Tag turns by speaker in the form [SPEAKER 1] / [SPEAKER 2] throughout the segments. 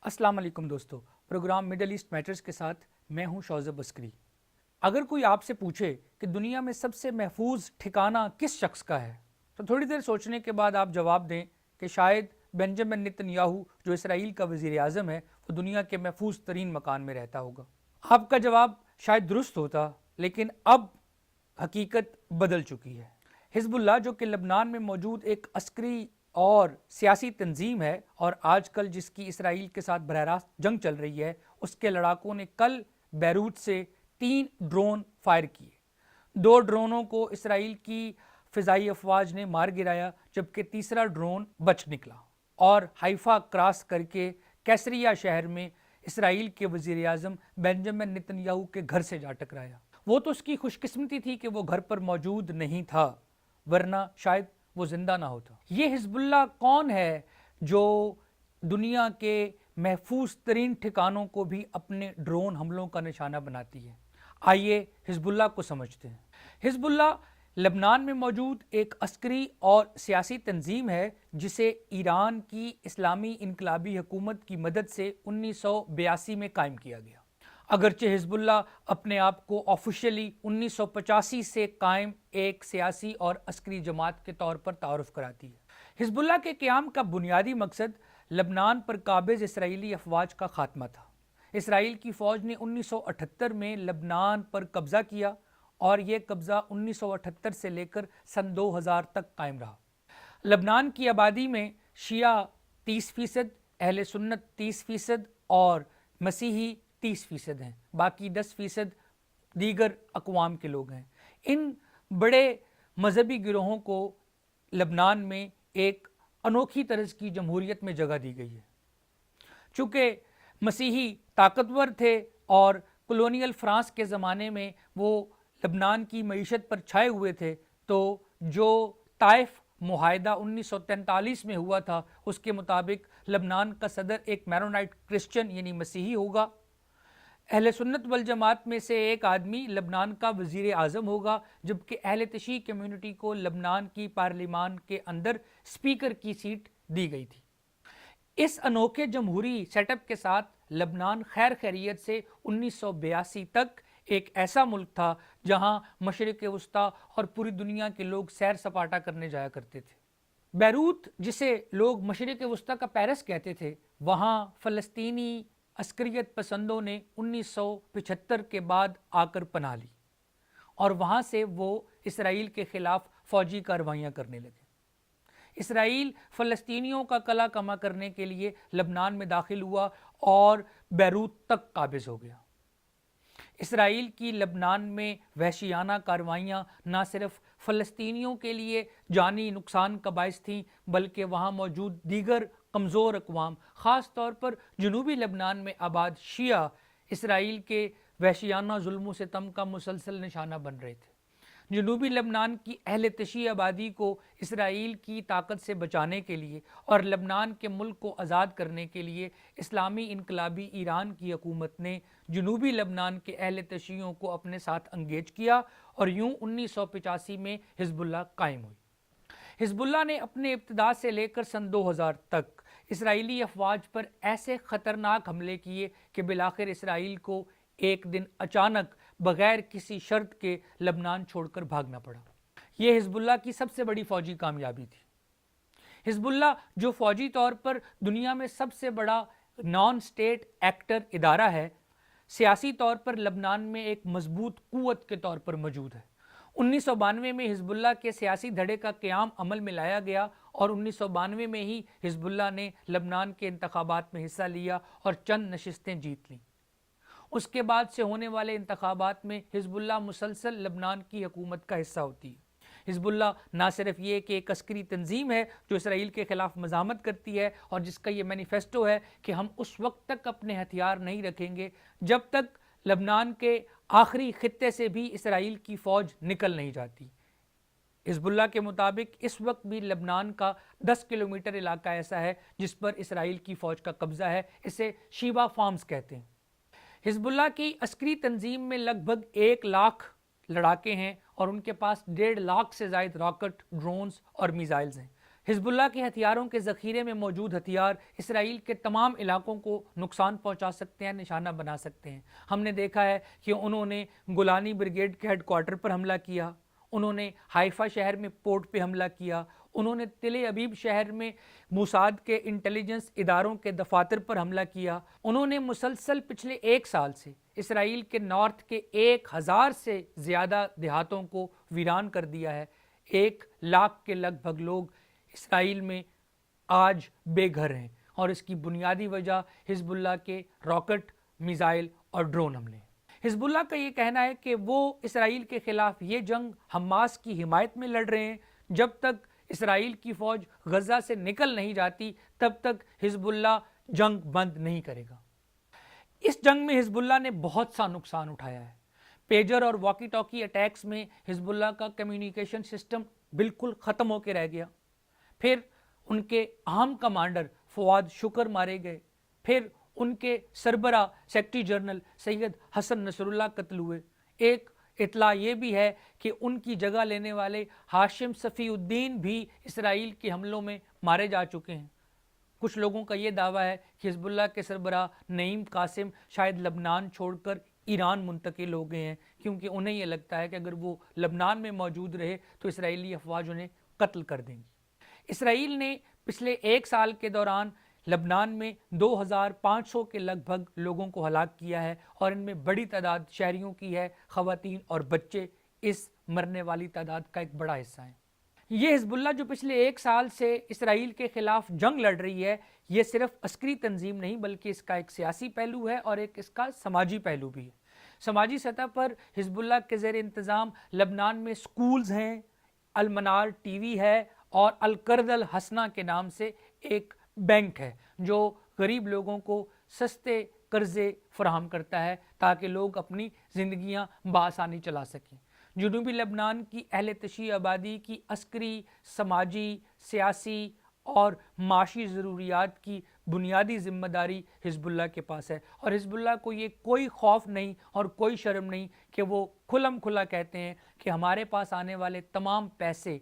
[SPEAKER 1] السلام علیکم دوستو، پروگرام مڈل ایسٹ میٹرز کے ساتھ میں ہوں شوزب عسکری۔ اگر کوئی آپ سے پوچھے کہ دنیا میں سب سے محفوظ ٹھکانہ کس شخص کا ہے تو تھوڑی دیر سوچنے کے بعد آپ جواب دیں کہ شاید بنجمن نتن یاہو جو اسرائیل کا وزیر اعظم ہے وہ دنیا کے محفوظ ترین مکان میں رہتا ہوگا۔ آپ کا جواب شاید درست ہوتا، لیکن اب حقیقت بدل چکی ہے۔ حزب اللہ جو کہ لبنان میں موجود ایک عسکری اور سیاسی تنظیم ہے اور آج کل جس کی اسرائیل کے ساتھ براہ راست جنگ چل رہی ہے، اس کے لڑاکوں نے کل بیروت سے 3 ڈرون فائر کیے۔ 2 ڈرونوں کو اسرائیل کی فضائی افواج نے مار گرایا، جبکہ تیسرا ڈرون بچ نکلا اور حیفا کراس کر کے کیسریا شہر میں اسرائیل کے وزیر اعظم بنجمن نتن یاہو کے گھر سے جا ٹکرایا۔ وہ تو اس کی خوش قسمتی تھی کہ وہ گھر پر موجود نہیں تھا، ورنہ شاید وہ زندہ نہ ہوتا۔ یہ حزب اللہ کون ہے جو دنیا کے محفوظ ترین ٹھکانوں کو بھی اپنے ڈرون حملوں کا نشانہ بناتی ہے؟ آئیے حزب اللہ کو سمجھتے ہیں۔ حزب اللہ لبنان میں موجود ایک عسکری اور سیاسی تنظیم ہے جسے ایران کی اسلامی انقلابی حکومت کی مدد سے 1982 میں قائم کیا گیا۔ اگرچہ حزب اللہ اپنے آپ کو آفیشلی 1985 سے قائم ایک سیاسی اور عسکری جماعت کے طور پر تعارف کراتی ہے۔ حزب اللہ کے قیام کا بنیادی مقصد لبنان پر قابض اسرائیلی افواج کا خاتمہ تھا۔ اسرائیل کی فوج نے 1978 میں لبنان پر قبضہ کیا اور یہ قبضہ 1978 سے لے کر سن 2000 تک قائم رہا۔ لبنان کی آبادی میں شیعہ 30%، اہل سنت 30% اور مسیحی 30% ہیں، باقی 10% دیگر اقوام کے لوگ ہیں۔ ان بڑے مذہبی گروہوں کو لبنان میں ایک انوکھی طرز کی جمہوریت میں جگہ دی گئی ہے۔ چونکہ مسیحی طاقتور تھے اور کلونیل فرانس کے زمانے میں وہ لبنان کی معیشت پر چھائے ہوئے تھے، تو جو طائف معاہدہ 1943 میں ہوا تھا اس کے مطابق لبنان کا صدر ایک میرونائٹ کرسچن یعنی مسیحی ہوگا۔ اہل سنت والجماعت میں سے ایک آدمی لبنان کا وزیر اعظم ہوگا، جبکہ اہل تشیع کمیونٹی کو لبنان کی پارلیمان کے اندر اسپیکر کی سیٹ دی گئی تھی۔ اس انوکھے جمہوری سیٹ اپ کے ساتھ لبنان خیر خیریت سے 1982 تک ایک ایسا ملک تھا جہاں مشرق وسطیٰ اور پوری دنیا کے لوگ سیر سپاٹا کرنے جایا کرتے تھے۔ بیروت جسے لوگ مشرق وسطیٰ کا پیرس کہتے تھے، وہاں فلسطینی عسکریت پسندوں نے 1975 کے بعد آ کر پناہ لی اور وہاں سے وہ اسرائیل کے خلاف فوجی کارروائیاں کرنے لگے۔ اسرائیل فلسطینیوں کا کلا کما کرنے کے لیے لبنان میں داخل ہوا اور بیروت تک قابض ہو گیا۔ اسرائیل کی لبنان میں وحشیانہ کارروائیاں نہ صرف فلسطینیوں کے لیے جانی نقصان کا باعث تھیں، بلکہ وہاں موجود دیگر کمزور اقوام، خاص طور پر جنوبی لبنان میں آباد شیعہ، اسرائیل کے وحشیانہ ظلم و ستم کا مسلسل نشانہ بن رہے تھے۔ جنوبی لبنان کی اہل تشیع آبادی کو اسرائیل کی طاقت سے بچانے کے لیے اور لبنان کے ملک کو آزاد کرنے کے لیے اسلامی انقلابی ایران کی حکومت نے جنوبی لبنان کے اہل تشیعوں کو اپنے ساتھ انگیج کیا اور یوں 1985 میں حزب اللہ قائم ہوئی۔ حزب اللہ نے اپنے ابتدا سے لے کر سن 2000 تک اسرائیلی افواج پر ایسے خطرناک حملے کیے کہ بالآخر اسرائیل کو ایک دن اچانک بغیر کسی شرط کے لبنان چھوڑ کر بھاگنا پڑا۔ یہ حزب اللہ کی سب سے بڑی فوجی کامیابی تھی۔ حزب اللہ جو فوجی طور پر دنیا میں سب سے بڑا نان سٹیٹ ایکٹر ادارہ ہے، سیاسی طور پر لبنان میں ایک مضبوط قوت کے طور پر موجود ہے۔ 1992 میں حزب اللہ کے سیاسی دھڑے کا قیام عمل میں لایا گیا اور 1992 میں ہی حزب اللہ نے لبنان کے انتخابات میں حصہ لیا اور چند نشستیں جیت لیں۔ اس کے بعد سے ہونے والے انتخابات میں حزب اللہ مسلسل لبنان کی حکومت کا حصہ ہوتی ہے۔ حزب اللہ نہ صرف یہ کہ ایک عسکری تنظیم ہے جو اسرائیل کے خلاف مزاحمت کرتی ہے اور جس کا یہ مینیفیسٹو ہے کہ ہم اس وقت تک اپنے ہتھیار نہیں رکھیں گے جب تک لبنان کے آخری خطے سے بھی اسرائیل کی فوج نکل نہیں جاتی۔ حزب اللہ کے مطابق اس وقت بھی لبنان کا 10 کلومیٹر علاقہ ایسا ہے جس پر اسرائیل کی فوج کا قبضہ ہے، اسے شیبا فارمز کہتے ہیں۔ حزب اللہ کی عسکری تنظیم میں لگ بھگ 1 لاکھ لڑاکے ہیں اور ان کے پاس 1.5 لاکھ سے زائد راکٹ، ڈرونز اور میزائلز ہیں۔ حزب اللہ کے ہتھیاروں کے ذخیرے میں موجود ہتھیار اسرائیل کے تمام علاقوں کو نقصان پہنچا سکتے ہیں، نشانہ بنا سکتے ہیں۔ ہم نے دیکھا ہے کہ انہوں نے گولانی بریگیڈ کے ہیڈ کوارٹر پر حملہ کیا، انہوں نے حائفہ شہر میں پورٹ پہ حملہ کیا، انہوں نے تل ابیب شہر میں موساد کے انٹیلیجنس اداروں کے دفاتر پر حملہ کیا، انہوں نے مسلسل پچھلے ایک سال سے اسرائیل کے نارتھ کے 1000 سے زیادہ دیہاتوں کو ویران کر دیا ہے۔ 1 لاکھ کے لگ بھگ لوگ اسرائیل میں آج بے گھر ہیں، اور اس کی بنیادی وجہ حزب اللہ کے راکٹ، میزائل اور ڈرون حملے ہیں۔ حزب اللہ کا یہ کہنا ہے کہ وہ اسرائیل کے خلاف یہ جنگ حماس کی حمایت میں لڑ رہے ہیں، جب تک اسرائیل کی فوج غزہ سے نکل نہیں جاتی تب تک حزب اللہ جنگ بند نہیں کرے گا۔ اس جنگ میں حزب اللہ نے بہت سا نقصان اٹھایا ہے۔ پیجر اور واکی ٹاکی اٹیکس میں حزب اللہ کا کمیونیکیشن سسٹم بالکل ختم ہو کے رہ گیا، پھر ان کے اہم کمانڈر فواد شکر مارے گئے، پھر ان کے سربراہ سیکرٹری جنرل سید حسن نصر اللہ قتل ہوئے۔ ایک اطلاع یہ بھی ہے کہ ان کی جگہ لینے والے ہاشم صفی الدین بھی اسرائیل کے حملوں میں مارے جا چکے ہیں۔ کچھ لوگوں کا یہ دعویٰ ہے کہ حزب اللہ کے سربراہ نعیم قاسم شاید لبنان چھوڑ کر ایران منتقل ہو گئے ہیں، کیونکہ انہیں یہ لگتا ہے کہ اگر وہ لبنان میں موجود رہے تو اسرائیلی افواج انہیں قتل کر دیں گی۔ اسرائیل نے پچھلے 1 سال کے دوران لبنان میں 2500 کے لگ بھگ لوگوں کو ہلاک کیا ہے، اور ان میں بڑی تعداد شہریوں کی ہے، خواتین اور بچے اس مرنے والی تعداد کا ایک بڑا حصہ ہیں۔ یہ حزب اللہ جو پچھلے 1 سال سے اسرائیل کے خلاف جنگ لڑ رہی ہے، یہ صرف عسکری تنظیم نہیں بلکہ اس کا ایک سیاسی پہلو ہے اور ایک اس کا سماجی پہلو بھی ہے۔ سماجی سطح پر حزب اللہ کے زیر انتظام لبنان میں سکولز ہیں، المنار ٹی وی ہے، اور القرض الحسنہ کے نام سے ایک بینک ہے جو غریب لوگوں کو سستے قرضے فراہم کرتا ہے تاکہ لوگ اپنی زندگیاں بآسانی چلا سکیں۔ جنوبی لبنان کی اہل تشیع آبادی کی عسکری، سماجی، سیاسی اور معاشی ضروریات کی بنیادی ذمہ داری حزب اللہ کے پاس ہے، اور حزب اللہ کو یہ کوئی خوف نہیں اور کوئی شرم نہیں کہ وہ کھلم کھلا کہتے ہیں کہ ہمارے پاس آنے والے تمام پیسے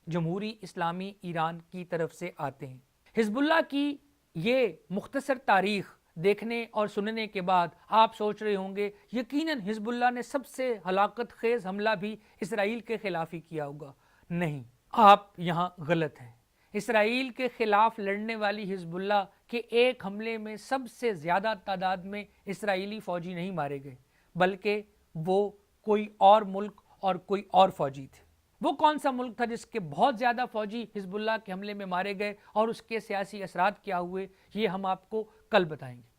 [SPEAKER 1] جمہوری اسلامی ایران کی طرف سے آتے ہیں۔ حزب اللہ کی یہ مختصر تاریخ دیکھنے اور سننے کے بعد آپ سوچ رہے ہوں گے یقیناً حزب اللہ نے سب سے ہلاکت خیز حملہ بھی اسرائیل کے خلاف ہی کیا ہوگا۔ نہیں، آپ یہاں غلط ہیں۔ اسرائیل کے خلاف لڑنے والی حزب اللہ کے ایک حملے میں سب سے زیادہ تعداد میں اسرائیلی فوجی نہیں مارے گئے، بلکہ وہ کوئی اور ملک اور کوئی اور فوجی تھے۔ وہ کون سا ملک تھا جس کے بہت زیادہ فوجی حزب اللہ کے حملے میں مارے گئے اور اس کے سیاسی اثرات کیا ہوئے، یہ ہم آپ کو کل بتائیں گے۔